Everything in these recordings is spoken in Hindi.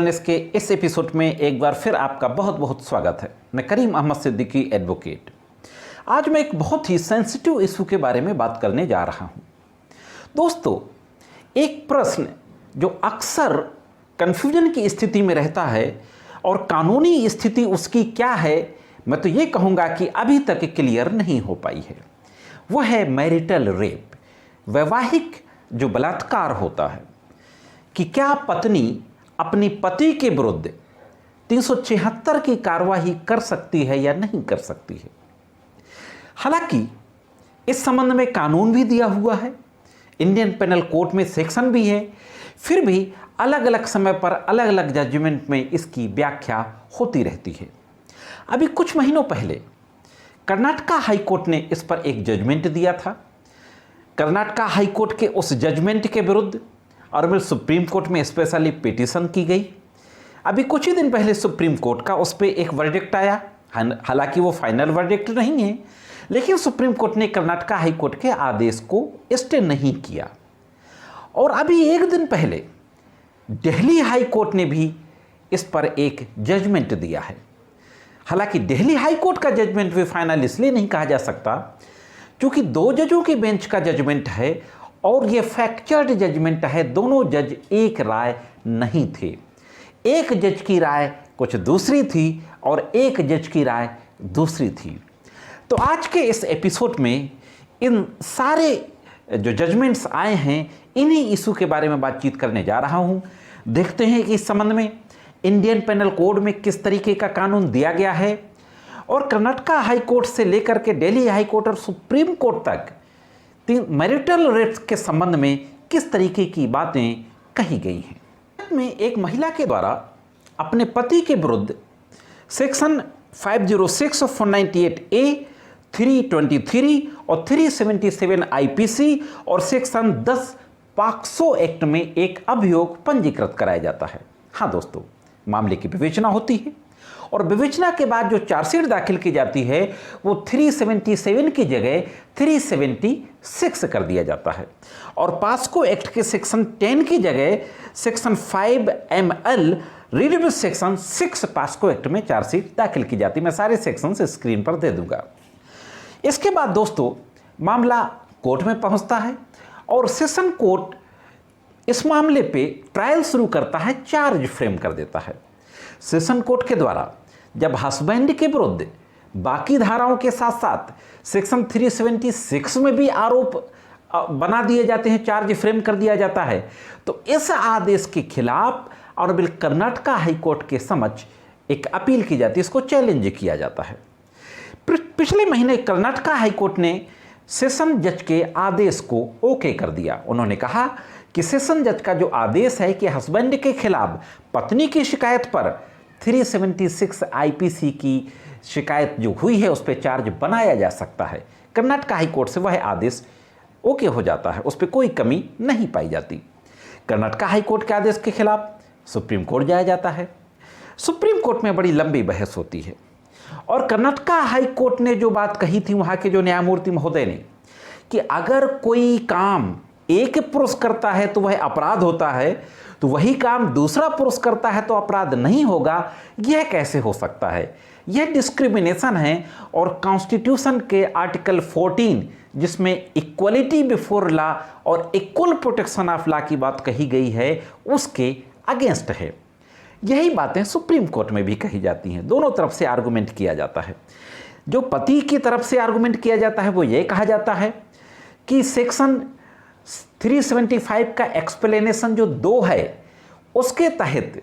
वेलनेस के इस एपिसोड में एक बार फिर आपका बहुत बहुत स्वागत है। मैं करीम अहमद सिद्दीकी एडवोकेट। आज मैं एक बहुत ही सेंसिटिव इशू के बारे में बात करने जा रहा हूं। दोस्तों, एक प्रश्न जो अक्सर कन्फ्यूजन की स्थिति में रहता है और कानूनी स्थिति उसकी क्या है, मैं तो ये कहूँगा कि अभी तक क्लियर नहीं हो पाई है। वह है मैरिटल रेप, वैवाहिक जो बलात्कार होता है कि क्या पत्नी अपनी पति के विरुद्ध 376 की कार्रवाई कर सकती है या नहीं कर सकती है। हालांकि इस संबंध में कानून भी दिया हुआ है, इंडियन पेनल कोड में सेक्शन भी है, फिर भी अलग अलग समय पर अलग अलग जजमेंट में इसकी व्याख्या होती रहती है। अभी कुछ महीनों पहले कर्नाटका हाई कोर्ट ने इस पर एक जजमेंट दिया था। कर्नाटका हाई कोर्ट के उस जजमेंट के विरुद्ध और सुप्रीम कोर्ट में स्पेशली पिटीशन की गई। अभी कुछ ही दिन पहले सुप्रीम कोर्ट का उस पर एक वर्डिक्ट आया। हालांकि वो फाइनल वर्डिक्ट नहीं है, लेकिन सुप्रीम कोर्ट ने कर्नाटका हाई कोर्ट के आदेश को स्टे नहीं किया। और अभी एक दिन पहले दिल्ली हाई कोर्ट ने भी इस पर एक जजमेंट दिया है। हालांकि दिल्ली हाई कोर्ट का जजमेंट भी फाइनल इसलिए नहीं कहा जा सकता क्योंकि 2 जजों के बेंच का जजमेंट है और ये फैक्चर्ड जजमेंट है। दोनों जज एक राय नहीं थे, एक जज की राय कुछ दूसरी थी और एक जज की राय दूसरी थी। तो आज के इस एपिसोड में इन सारे जो जजमेंट्स आए हैं इन्हीं इशू के बारे में बातचीत करने जा रहा हूँ। देखते हैं कि इस संबंध में इंडियन पेनल कोड में किस तरीके का कानून दिया गया है और कर्नाटका हाई कोर्ट से लेकर के दिल्ली हाई कोर्ट और सुप्रीम कोर्ट तक मैरिटल रेप्स के संबंध में किस तरीके की बातें कही गई हैं। में एक महिला के द्वारा अपने पति के विरुद्ध सेक्शन 506 ऑफ 498A, 323 और 377 आईपीसी और सेक्शन 10 पॉक्सो एक्ट में एक अभियोग पंजीकृत कराया जाता है। हाँ दोस्तों, मामले की विवेचना होती है और विवेचना के बाद जो चार्जशीट दाखिल की जाती है वो 377 की जगह 376 कर दिया जाता है और पॉक्सो एक्ट के सेक्शन 10 की जगह section 5ML relieve section 6 POCSO act में चार्जशीट दाखिल की जाती है। मैं सारे सेक्शंस स्क्रीन पर दे दूंगा। इसके बाद दोस्तों मामला कोर्ट में पहुंचता है और सेशन कोर्ट इस मामले पे ट्रायल शुरू करता है, चार्ज फ्रेम कर देता है। सेशन कोर्ट के द्वारा जब हस्बैंड के विरुद्ध बाकी धाराओं के साथ साथ सेक्शन 376 में भी आरोप बना दिए जाते हैं, चार्ज फ्रेम कर दिया जाता है, तो इस आदेश के खिलाफ और कर्नाटका हाई कोर्ट के समक्ष एक अपील की जाती है, इसको चैलेंज किया जाता है। पिछले महीने कर्नाटका हाई कोर्ट ने सेशन जज के आदेश को ओके कर दिया। उन्होंने कहा कि सेशन जज का जो आदेश है कि हस्बैंड के खिलाफ पत्नी की शिकायत पर 376 आईपीसी की शिकायत जो हुई है उस पर चार्ज बनाया जा सकता है। कर्नाटका हाई कोर्ट से वह आदेश ओके हो जाता है, उस पर कोई कमी नहीं पाई जाती। कर्नाटका हाई कोर्ट के आदेश के खिलाफ सुप्रीम कोर्ट जाया जाता है। सुप्रीम कोर्ट में बड़ी लंबी बहस होती है और कर्नाटका हाई कोर्ट ने जो बात कही थी वहाँ के जो न्यायमूर्ति महोदय ने कि अगर कोई काम एक पुरुष करता है तो वह अपराध होता है, तो वही काम दूसरा पुरुष करता है तो अपराध नहीं होगा, यह कैसे हो सकता है? यह डिस्क्रिमिनेशन है और कॉन्स्टिट्यूशन के आर्टिकल 14 जिसमें इक्वलिटी बिफोर लॉ और इक्वल प्रोटेक्शन ऑफ लॉ की बात कही गई है उसके अगेंस्ट है। यही बातें सुप्रीम कोर्ट में भी कही जाती हैं। दोनों तरफ से आर्गूमेंट किया जाता है। जो पति की तरफ से आर्गूमेंट किया जाता है वो ये कहा जाता है कि सेक्शन 375 का एक्सप्लेनेशन जो 2 है उसके तहत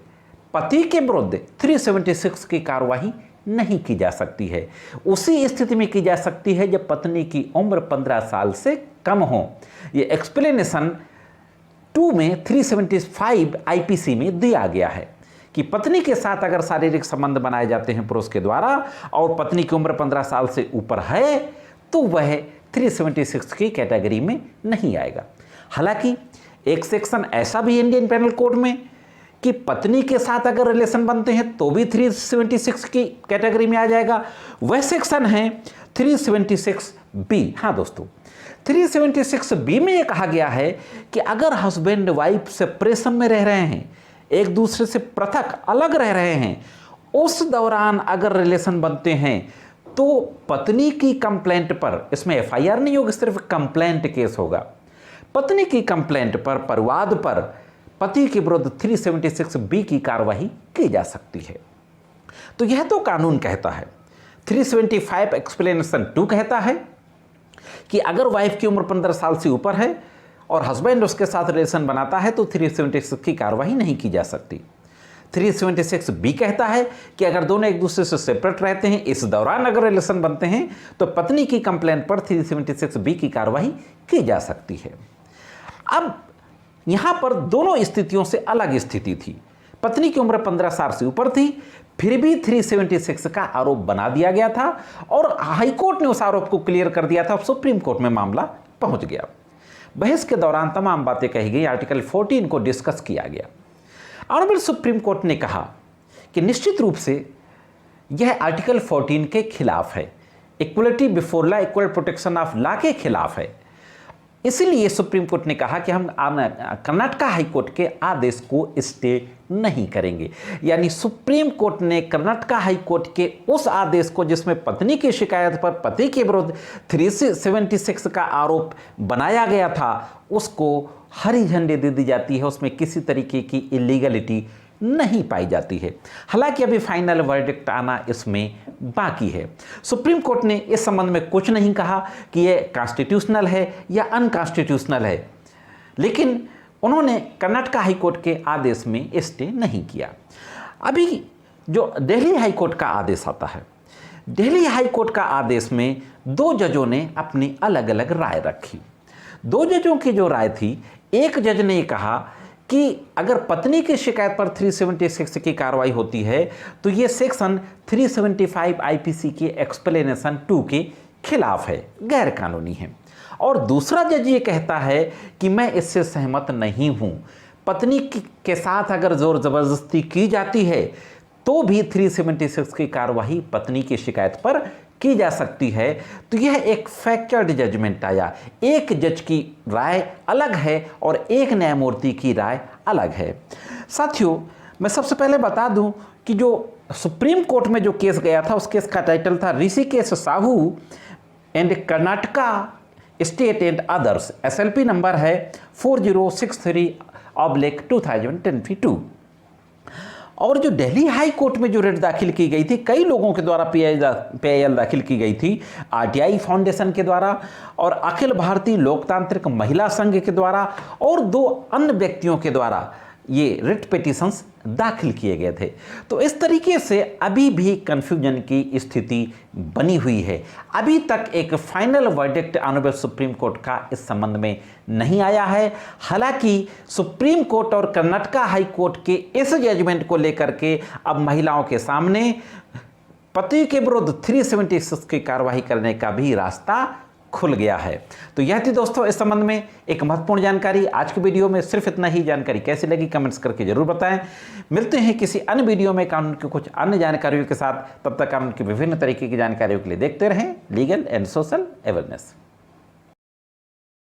पति के विरुद्ध 376 की कार्रवाई नहीं की जा सकती है। उसी स्थिति में की जा सकती है जब पत्नी की उम्र 15 साल से कम हो। ये एक्सप्लेनेशन 2 में 375 आईपीसी में दिया गया है कि पत्नी के साथ अगर शारीरिक संबंध बनाए जाते हैं पुरुष के द्वारा और पत्नी की उम्र 15 साल से ऊपर है तो वह 376 की कैटेगरी में नहीं आएगा। हालांकि एक सेक्शन ऐसा भी इंडियन पेनल कोड में कि पत्नी के साथ अगर रिलेशन बनते हैं तो भी 376 की कैटेगरी में आ जाएगा। वह सेक्शन है 376B। हाँ दोस्तों, 376B में यह कहा गया है कि अगर हस्बैंड वाइफ सेपरेशन में रह रहे हैं एक दूसरे से पृथक अलग रह रहे हैं, उस दौरान अगर रिलेशन बनते हैं तो पत्नी की कंप्लेंट पर, इसमें एफआईआर नहीं होगी, सिर्फ कंप्लेंट केस होगा, पत्नी की कंप्लेंट पर, परिवाद पर पति के विरुद्ध 376B की कार्रवाई की जा सकती है। तो यह तो कानून कहता है। 375 एक्सप्लेनेशन 2 कहता है कि अगर वाइफ की उम्र 15 साल से ऊपर है और हस्बैंड उसके साथ रिलेशन बनाता है तो 376 की कार्रवाई नहीं की जा सकती। 376B कहता है कि अगर दोनों एक दूसरे से सेपरेट रहते हैं, इस दौरान अगर रिलेशन बनते हैं तो पत्नी की कंप्लेंट पर 376B की कार्रवाई की जा सकती है। अब यहां पर दोनों स्थितियों से अलग स्थिति थी। पत्नी की उम्र 15 साल से ऊपर थी, फिर भी 376 का आरोप बना दिया गया था और हाईकोर्ट ने उस आरोप को क्लियर कर दिया था। सुप्रीम कोर्ट में मामला पहुंच गया। बहस के दौरान तमाम बातें कही गई, आर्टिकल 14 को डिस्कस किया गया। ऑनरेबल सुप्रीम कोर्ट ने कहा कि निश्चित रूप से यह आर्टिकल 14 के खिलाफ है, equality before law, equal protection of law के खिलाफ है। इसीलिए सुप्रीम कोर्ट ने कहा कि हम कर्नाटक हाई कोर्ट के आदेश को स्टे नहीं करेंगे। यानी सुप्रीम कोर्ट ने कर्नाटक हाई कोर्ट के उस आदेश को, जिसमें पत्नी की शिकायत पर पति के विरुद्ध 376 का आरोप बनाया गया था, उसको हरी झंडी दे दी जाती है। उसमें किसी तरीके की इलीगलिटी नहीं पाई जाती है। हालांकि अभी फाइनल वर्डिक्ट आना इसमें बाकी है। सुप्रीम कोर्ट ने इस संबंध में कुछ नहीं कहा कि यह कॉन्स्टिट्यूशनल है या अनकॉन्स्टिट्यूशनल है, लेकिन उन्होंने कर्नाटक हाई कोर्ट के आदेश में स्टे नहीं किया। अभी जो दिल्ली हाई कोर्ट का आदेश आता है, दिल्ली हाई कोर्ट का आदेश में 2 जजों ने अपनी अलग अलग राय रखी। 2 जजों की जो राय थी, एक जज ने कहा कि अगर पत्नी की शिकायत पर 376 की कार्रवाई होती है तो ये सेक्शन 375 आईपीसी के एक्सप्लेनेशन 2 के खिलाफ है, गैर कानूनी है। और दूसरा जज ये कहता है कि मैं इससे सहमत नहीं हूं, पत्नी के साथ अगर जोर जबरदस्ती की जाती है तो भी 376 की कार्रवाई पत्नी की शिकायत पर की जा सकती है। तो यह एक फैक्चर्ड जजमेंट आया, एक जज की राय अलग है और एक न्यायमूर्ति की राय अलग है। साथियों, मैं सबसे पहले बता दूं कि जो सुप्रीम कोर्ट में जो केस गया था, उस केस का टाइटल था Rishikesh Sahu and Karnataka state and others. SLP number है 4063/2022। और जो दिल्ली हाई कोर्ट में जो रिट दाखिल की गई थी, कई लोगों के द्वारा PIL दाखिल की गई थी, RTI फाउंडेशन के द्वारा और अखिल भारतीय लोकतांत्रिक महिला संघ के द्वारा और 2 अन्य व्यक्तियों के द्वारा ये रिट पिटीशंस दाखिल किए गए थे। तो इस तरीके से अभी भी कन्फ्यूजन की स्थिति बनी हुई है। अभी तक एक final verdict honourable supreme court का इस संबंध में नहीं आया है। हालांकि सुप्रीम कोर्ट और कर्नाटक हाई कोर्ट के इस जजमेंट को लेकर के अब महिलाओं के सामने पति के विरुद्ध 376 की कार्रवाई करने का भी रास्ता खुल गया है। तो यह थी दोस्तों इस संबंध में एक महत्वपूर्ण जानकारी। आज के वीडियो में सिर्फ इतना ही। जानकारी कैसी लगी कमेंट्स करके जरूर बताएं। मिलते हैं किसी अन्य वीडियो में कानून की कुछ अन्य जानकारियों के साथ। तब तक कानून की विभिन्न तरीके की जानकारियों के लिए देखते रहें लीगल एंड सोशल अवेयरनेस।